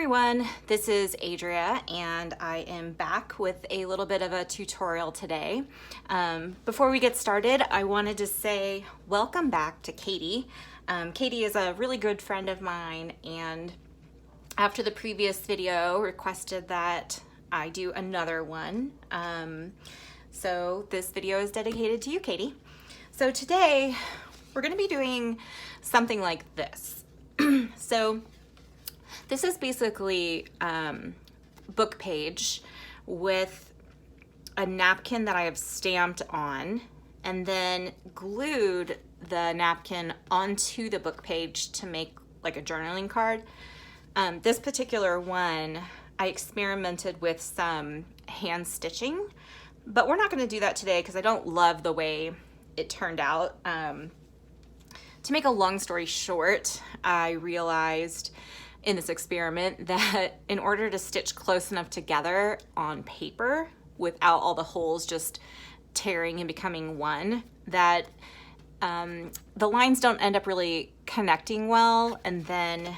everyone, this is Adria and I am back with a little bit of a tutorial today. Before we get started, I wanted to say welcome back to Katie. Katie is a really good friend of mine, and after the previous video requested that I do another one. So this video is dedicated to you, Katie. So today we're going to be doing something like this. So this is basically book page with a napkin that I have stamped on and then glued the napkin onto the book page to make like a journaling card. This particular one, I experimented with some hand stitching, but we're not going to do that today because I don't love the way it turned out. To make a long story short, I realized in this experiment that in order to stitch close enough together on paper without all the holes just tearing and becoming one, that the lines don't end up really connecting well, and then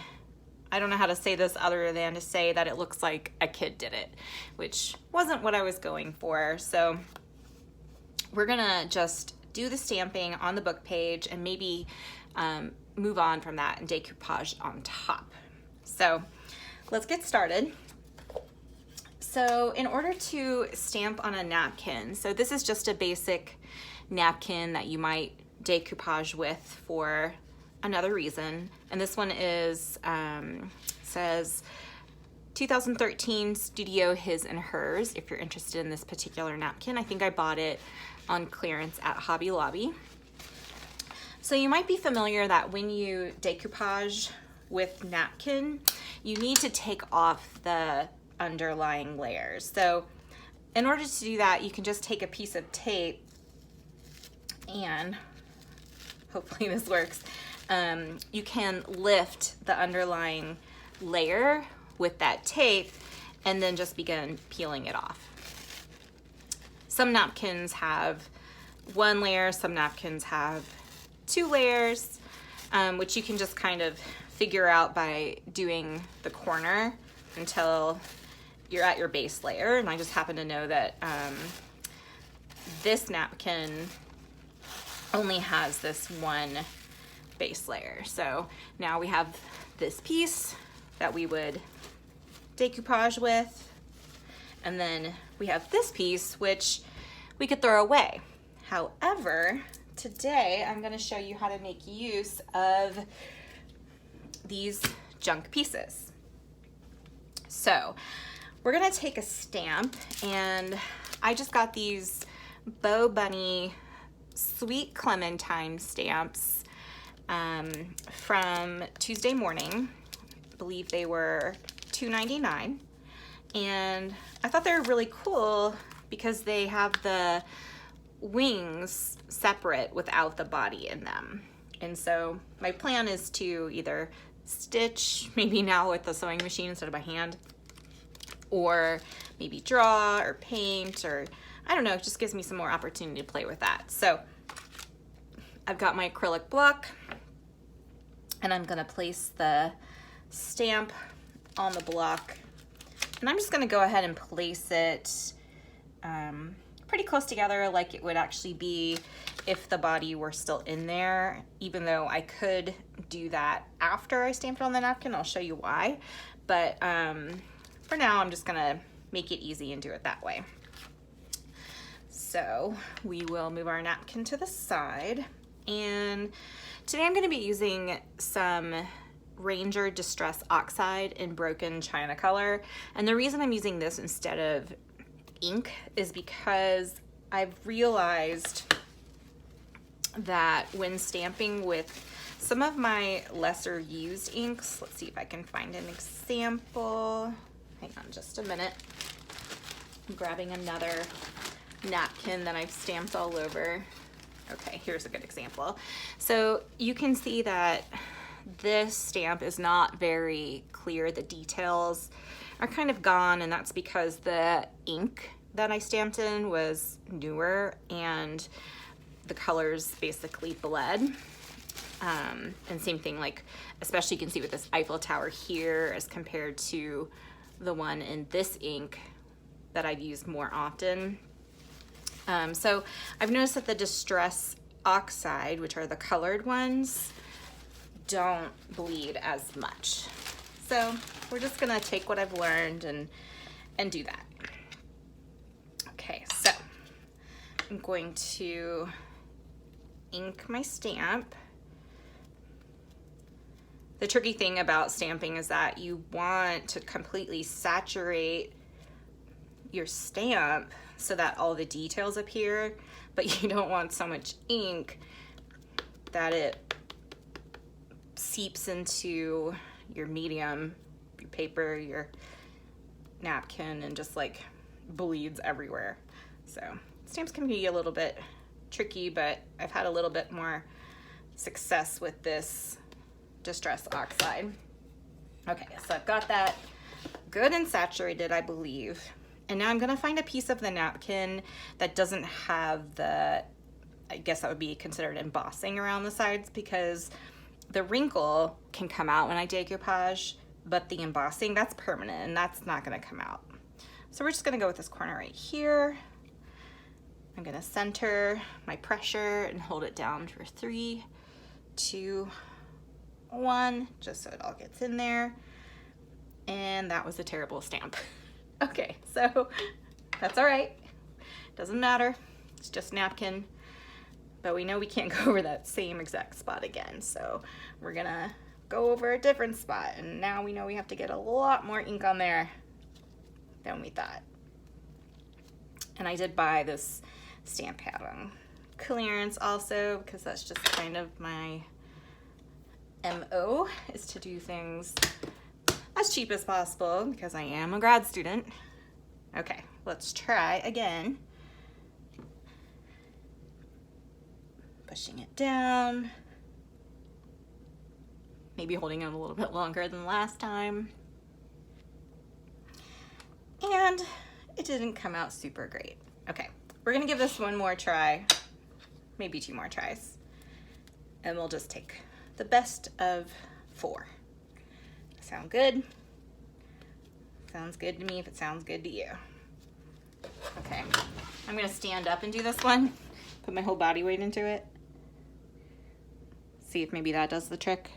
I don't know how to say this other than to say that it looks like a kid did it, which wasn't what I was going for. So we're gonna just do the stamping on the book page and maybe move on from that and decoupage on top. So let's get started. So in order to stamp on a napkin, so this is just a basic napkin that you might decoupage with for another reason. And this one is, says 2013 Studio His and Hers, if you're interested in this particular napkin. I think I bought it on clearance at Hobby Lobby. So you might be familiar that when you decoupage with napkin, you need to take off the underlying layers. So in order to do that, you can just take a piece of tape, and hopefully this works. You can lift the underlying layer with that tape and then just begin peeling it off. Some napkins have one layer, some napkins have 2 layers, which you can just kind of figure out by doing the corner until you're at your base layer. And I just happen to know that this napkin only has this one base layer. So now we have this piece that we would decoupage with, and then we have this piece which we could throw away. However, today I'm going to show you how to make use of these junk pieces. So we're going to take a stamp, and I just got these Bo Bunny Sweet Clementine stamps from Tuesday Morning. I believe they were $2.99, and I thought they were really cool because they have the wings separate without the body in them. And so my plan is to either stitch, maybe now with the sewing machine instead of by hand, or maybe draw or paint, or I don't know, it just gives me some more opportunity to play with that. So I've got my acrylic block, and I'm gonna place the stamp on the block, and I'm just gonna go ahead and place it pretty close together, like it would actually be if the body were still in there, even though I could do that after I stamped it on the napkin. I'll show you why, but for now I'm just gonna make it easy and do it that way. So we will move our napkin to the side, and today I'm gonna be using some Ranger Distress Oxide in Broken China Color. And the reason I'm using this instead of ink is because I've realized that when stamping with some of my lesser used inks, let's see if I can find an example. Hang on just a minute. I'm grabbing another napkin that I've stamped all over. Okay, here's a good example. So you can see that this stamp is not very clear. The details are kind of gone, and that's because the ink that I stamped in was newer and the colors basically bled. And same thing, like, especially you can see with this Eiffel Tower here as compared to the one in this ink that I've used more often. So I've noticed that the Distress Oxide, which are the colored ones, don't bleed as much. So we're just gonna take what I've learned and do that. Okay, so I'm going to ink my stamp. The tricky thing about stamping is that you want to completely saturate your stamp so that all the details appear, but you don't want so much ink that it seeps into your medium, your paper, your napkin, and just like bleeds everywhere. So stamps can be a little bit tricky, but I've had a little bit more success with this Distress Oxide. Okay, so I've got that good and saturated, I believe. And now I'm gonna find a piece of the napkin that doesn't have the, I guess that would be considered embossing around the sides, because the wrinkle can come out when I decoupage, but the embossing, that's permanent and that's not gonna come out. So we're just gonna go with this corner right here. I'm gonna center my pressure and hold it down for 3, 2, 1, just so it all gets in there. And that was a terrible stamp. Okay, so that's all right. Doesn't matter, it's just napkin. But we know we can't go over that same exact spot again. So we're gonna go over a different spot. And now we know we have to get a lot more ink on there than we thought. And I did buy this stamp pad on clearance also, because that's just kind of my MO, is to do things as cheap as possible because I am a grad student. Okay, let's try again. Pushing it down. Maybe holding it a little bit longer than last time. And it didn't come out super great. Okay, we're gonna give this one more try, maybe 2 more tries. And we'll just take the best of 4. Sound good? Sounds good to me if it sounds good to you. Okay, I'm gonna stand up and do this one, put my whole body weight into it. See if maybe that does the trick.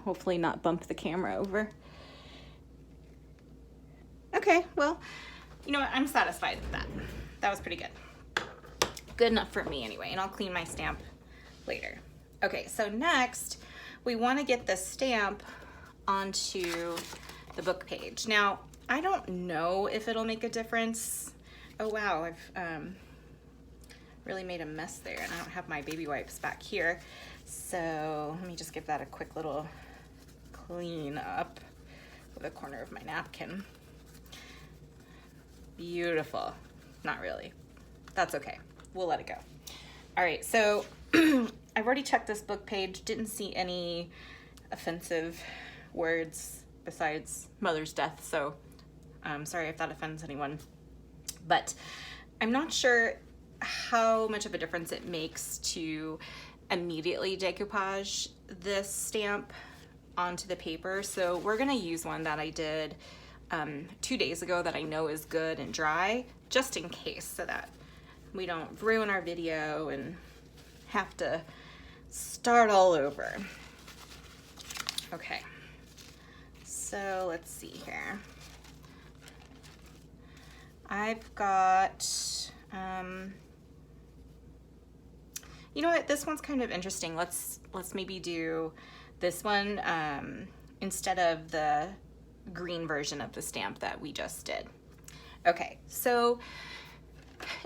Hopefully not bump the camera over. Okay, well, you know what? I'm satisfied with that. That was pretty good. Good enough for me anyway, and I'll clean my stamp later. Okay, so next we want to get the stamp onto the book page. Now, I don't know if it'll make a difference. Oh wow, I've really made a mess there, and I don't have my baby wipes back here. So let me just give that a quick little clean up with the corner of my napkin. Beautiful. Not really. That's okay. We'll let it go. All right, so I've already checked this book page, didn't see any offensive words besides mother's death, so I'm sorry if that offends anyone. But I'm not sure how much of a difference it makes to immediately decoupage this stamp onto the paper. So we're gonna use one that I did 2 days ago that I know is good and dry, just in case, so that we don't ruin our video and have to start all over. Okay, so let's see here. I've got, you know what, this one's kind of interesting. Let's maybe do this one instead of the green version of the stamp that we just did. Okay, so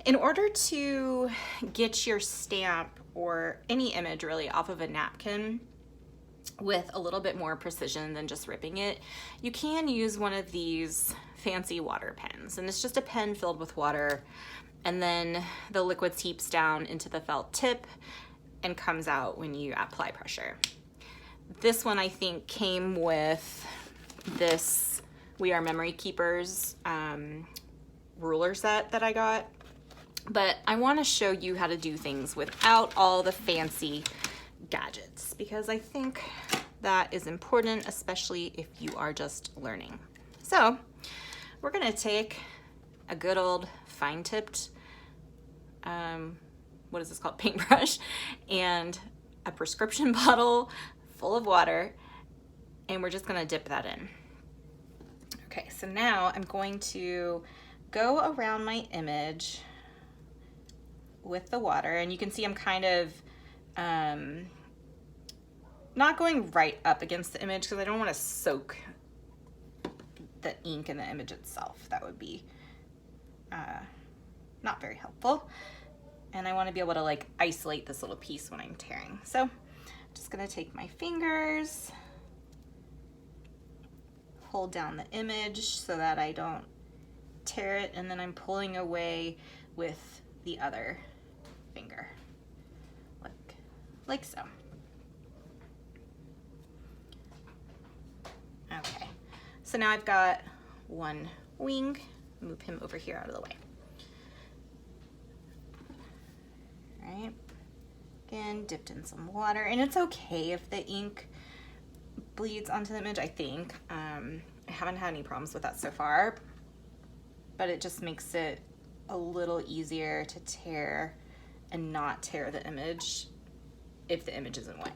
in order to get your stamp or any image really off of a napkin with a little bit more precision than just ripping it, you can use one of these fancy water pens. And it's just a pen filled with water, and then the liquid seeps down into the felt tip and comes out when you apply pressure. This one I think came with this We Are Memory Keepers ruler set that I got. But I want to show you how to do things without all the fancy gadgets, because I think that is important, especially if you are just learning. So we're gonna take a good old fine-tipped, what is this called, paintbrush, and a prescription bottle full of water, and we're just gonna dip that in. Okay, so now I'm going to go around my image with the water, and you can see I'm kind of not going right up against the image because I don't want to soak the ink in the image itself. That would be not very helpful. And I want to be able to like isolate this little piece when I'm tearing. So I'm just gonna take my fingers, hold down the image so that I don't tear it, and then I'm pulling away with the other finger, like so. Okay, so now I've got one wing. Move him over here out of the way. All right, again, dipped in some water, and it's okay if the ink bleeds onto the image, I think. I haven't had any problems with that so far, but it just makes it a little easier to tear and not tear the image if the image isn't wet.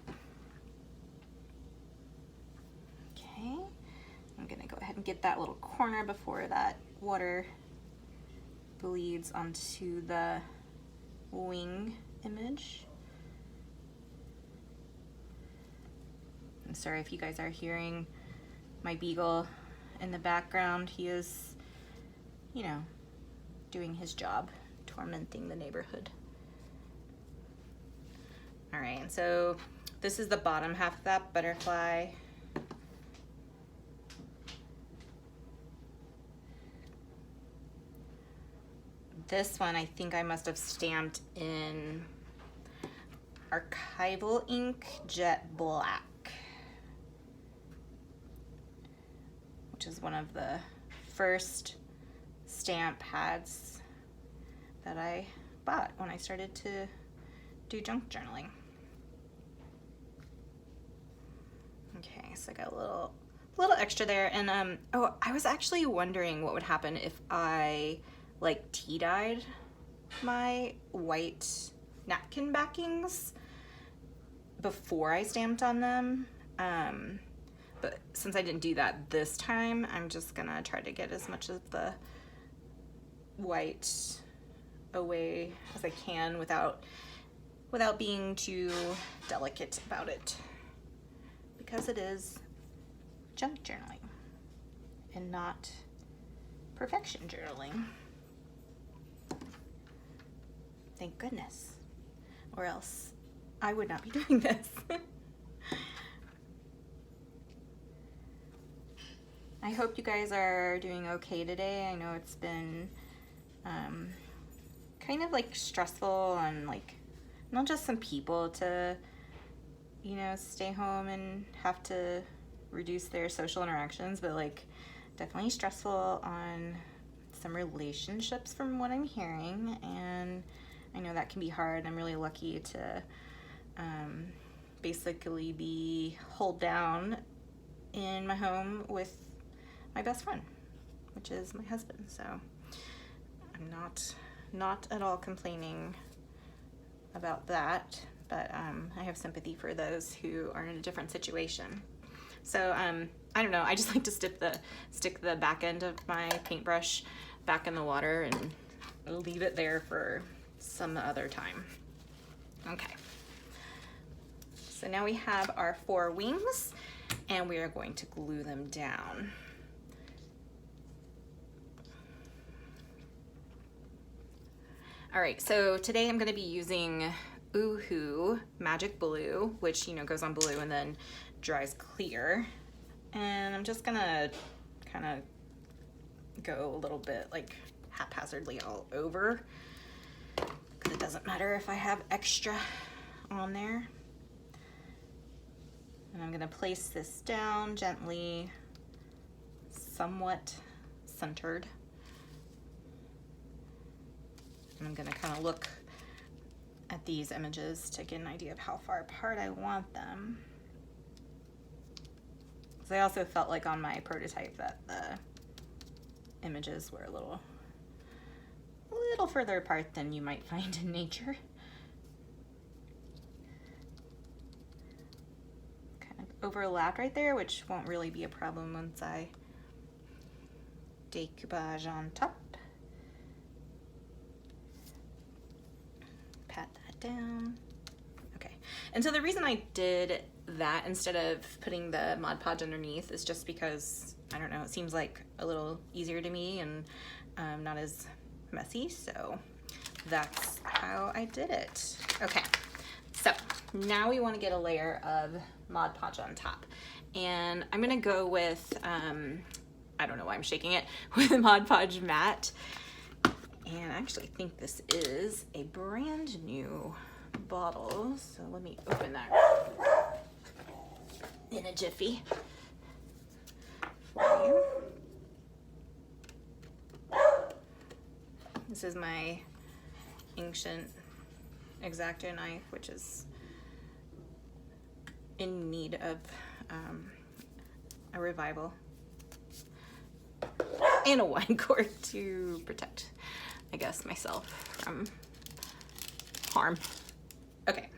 Okay, I'm gonna go ahead and get that little corner before that water bleeds onto the wing image. I'm sorry if you guys are hearing my beagle in the background. He is, you know, doing his job, tormenting the neighborhood. All right, and so this is the bottom half of that butterfly. This one, I think I must have stamped in Archival ink Jet Black, which is one of the first stamp pads that I bought when I started to do junk journaling. Okay, so I got a little extra there, and oh, I was actually wondering what would happen if I like tea dyed my white napkin backings before I stamped on them. But since I didn't do that this time, I'm just gonna try to get as much of the white away as I can without being too delicate about it, because it is junk journaling and not perfection journaling. Thank goodness, or else I would not be doing this. I hope you guys are doing okay today. I know it's been kind of like stressful on like not just some people to, you know, stay home and have to reduce their social interactions, but like definitely stressful on some relationships from what I'm hearing, and I know that can be hard. I'm really lucky to basically be holed down in my home with my best friend, which is my husband. So I'm not at all complaining about that, but I have sympathy for those who are in a different situation. So I don't know, I just like to stick the back end of my paintbrush back in the water and leave it there for some other time. Okay, so now we have our 4 wings, and we are going to glue them down. All right, so today I'm going to be using Oohoo Magic Blue, which, you know, goes on blue and then dries clear. And I'm just gonna kind of go a little bit like haphazardly all over, because it doesn't matter if I have extra on there. And I'm gonna place this down gently, somewhat centered. And I'm gonna kind of look at these images to get an idea of how far apart I want them. So I also felt like on my prototype that the images were a little further apart than you might find in nature. Kind of overlapped right there, which won't really be a problem once I decoupage on top. Pat that down. Okay, and so the reason I did that instead of putting the Mod Podge underneath is just because, I don't know, it seems like a little easier to me and not as messy, so that's how I did it. Okay, so now we want to get a layer of Mod Podge on top, and I'm gonna go with I don't know why I'm shaking it, with Mod Podge matte, and I actually think this is a brand new bottle, so let me open that in a jiffy for you. This is my ancient X-Acto knife, which is in need of a revival, and a wine cork to protect, I guess, myself from harm. Okay,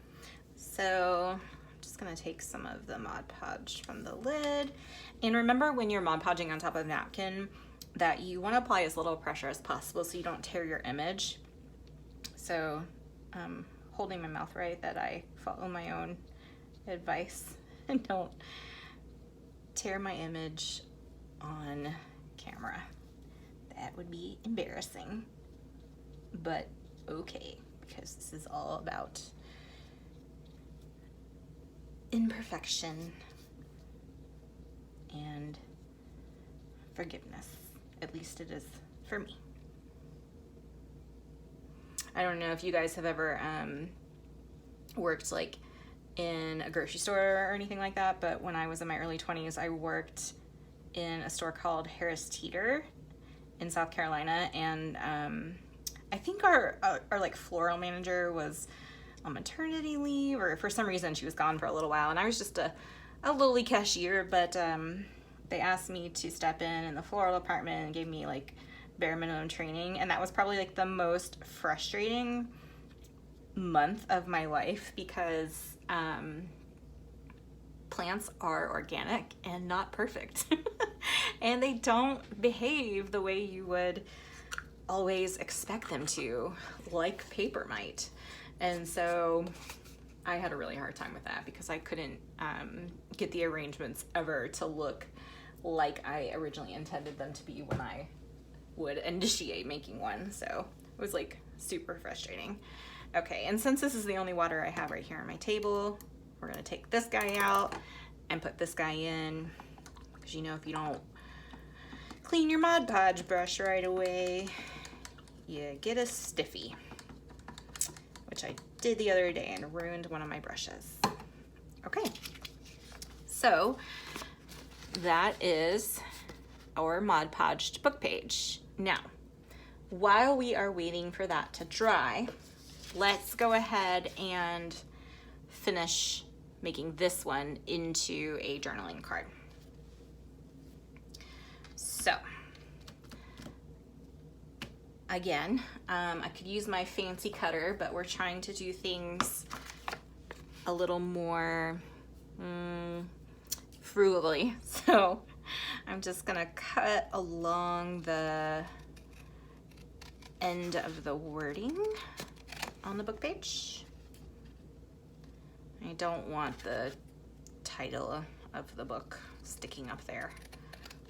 so I'm just gonna take some of the Mod Podge from the lid, and remember when you're Mod Podging on top of a napkin that you want to apply as little pressure as possible so you don't tear your image. So I'm holding my mouth right that I follow my own advice and don't tear my image on camera. That would be embarrassing, but okay, because this is all about imperfection and forgiveness. At least it is for me. I don't know if you guys have ever worked like in a grocery store or anything like that, but when I was in my early 20s, I worked in a store called Harris Teeter in South Carolina, and I think our like floral manager was on maternity leave, or for some reason she was gone for a little while, and I was just a lowly cashier, but they asked me to step in the floral department and gave me like bare minimum training, and that was probably like the most frustrating month of my life because plants are organic and not perfect and they don't behave the way you would always expect them to, like paper might. And so I had a really hard time with that because I couldn't get the arrangements ever to look like I originally intended them to be when I would initiate making one. So it was like super frustrating. Okay, and since this is the only water I have right here on my table, we're gonna take this guy out and put this guy in, because you know if you don't clean your Mod Podge brush right away, you get a stiffy, which I did the other day and ruined one of my brushes. Okay, so that is our Mod Podged book page. Now, while we are waiting for that to dry, let's go ahead and finish making this one into a journaling card. So, again, I could use my fancy cutter, but we're trying to do things a little more frugally. So I'm just gonna cut along the end of the wording on the book page. I don't want the title of the book sticking up there,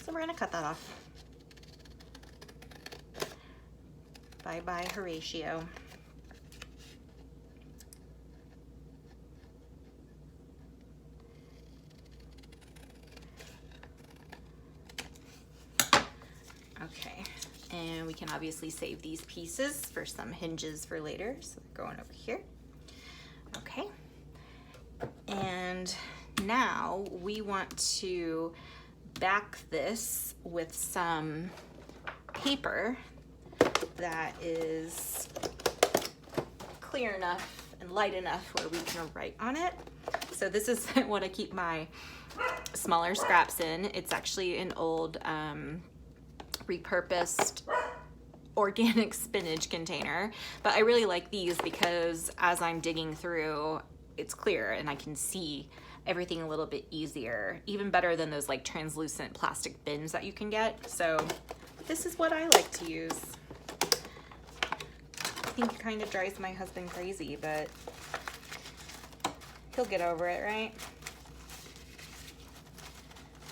so we're gonna cut that off. Bye bye Horatio. Okay, and we can obviously save these pieces for some hinges for later, so they're going over here. Okay, and now we want to back this with some paper that is clear enough and light enough where we can write on it. So this is what I keep my smaller scraps in. It's actually an old repurposed organic spinach container, but I really like these because as I'm digging through, it's clear and I can see everything a little bit easier, even better than those like translucent plastic bins that you can get. So this is what I like to use. I think it kind of drives my husband crazy, but he'll get over it, right?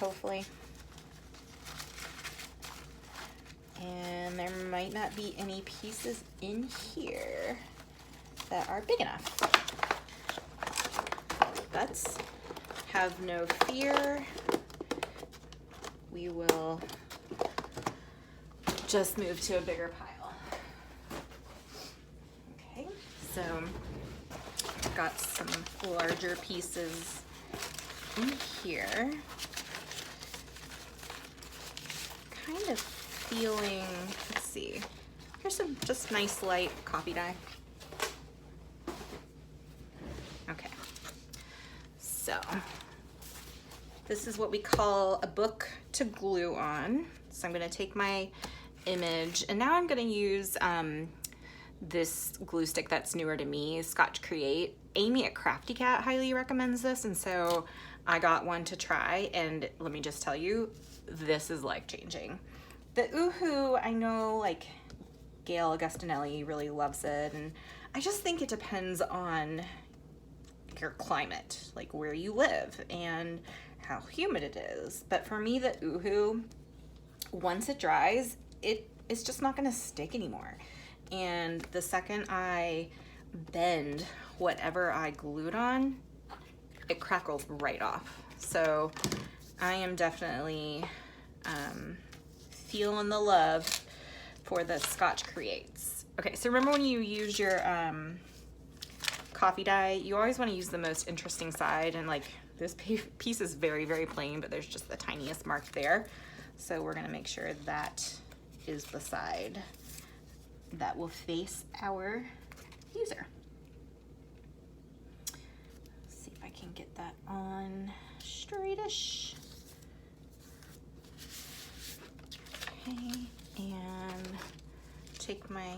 Hopefully. And there might not be any pieces in here that are big enough. But have no fear. We will just move to a bigger pile. Okay, so I've got some larger pieces in here. Kind of feeling, let's see, here's some just nice light coffee dye. Okay, so this is what we call a book to glue on. So I'm going to take my image, and now I'm going to use this glue stick that's newer to me, Scotch Create. Amy at Crafty Cat highly recommends this, and so I got one to try, and let me just tell you, this is life-changing. The Oohoo, I know like Gail Augustinelli really loves it, and I just think it depends on your climate, like where you live and how humid it is. But for me, the Oohoo, once it dries, it is just not gonna stick anymore. And the second I bend whatever I glued on, it crackles right off. So I am definitely feeling the love for the Scotch Creates. Okay, so remember when you use your coffee dye, you always want to use the most interesting side, and like this piece is very, very plain, but there's just the tiniest mark there. So we're gonna make sure that is the side that will face our user. Let's see if I can get that on straightish. Okay, and take my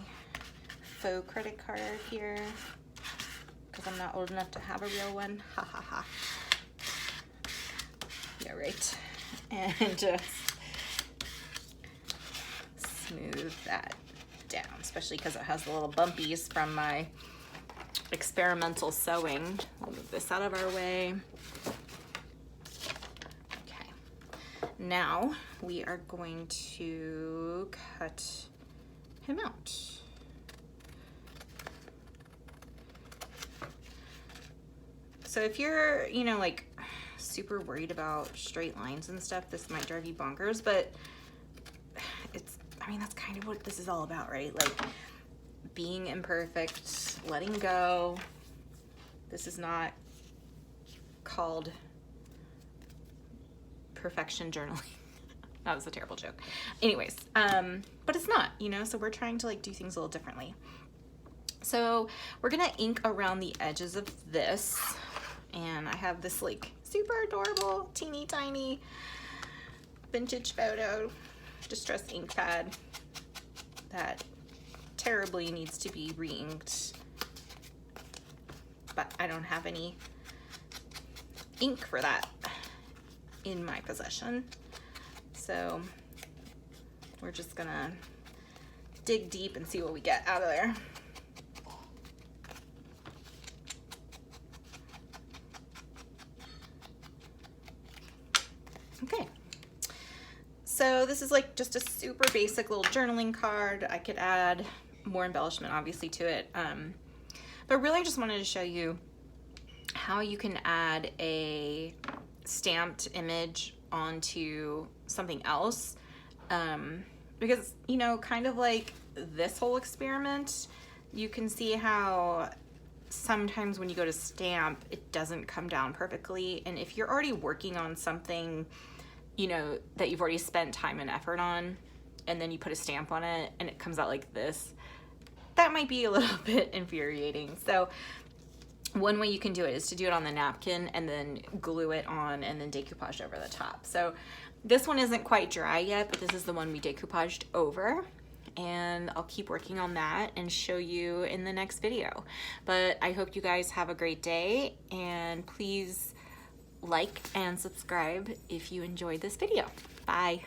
faux credit card here because I'm not old enough to have a real one. Ha ha ha. Yeah, right. And just smooth that down, especially because it has the little bumpies from my experimental sewing. We'll move this out of our way. Okay, now we are going to cut him out. So if you're, you know, like super worried about straight lines and stuff, this might drive you bonkers, but it's, I mean, that's kind of what this is all about, right? Like being imperfect, letting go. This is not called perfection journaling. That was a terrible joke. Anyways, but it's not, you know, so we're trying to like do things a little differently. So we're gonna ink around the edges of this, and I have this like super adorable, teeny tiny vintage photo distress ink pad that terribly needs to be re-inked, but I don't have any ink for that in my possession. So we're just gonna dig deep and see what we get out of there. Okay, so this is like just a super basic little journaling card. I could add more embellishment obviously to it, but really I just wanted to show you how you can add a stamped image onto something else, because, you know, kind of like this whole experiment, you can see how sometimes when you go to stamp, it doesn't come down perfectly. And if you're already working on something, you know, that you've already spent time and effort on, and then you put a stamp on it and it comes out like this, that might be a little bit infuriating. So one way you can do it is to do it on the napkin and then glue it on and then decoupage over the top. So this one isn't quite dry yet, but this is the one we decoupaged over. And I'll keep working on that and show you in the next video. But I hope you guys have a great day, and please like and subscribe if you enjoyed this video. Bye.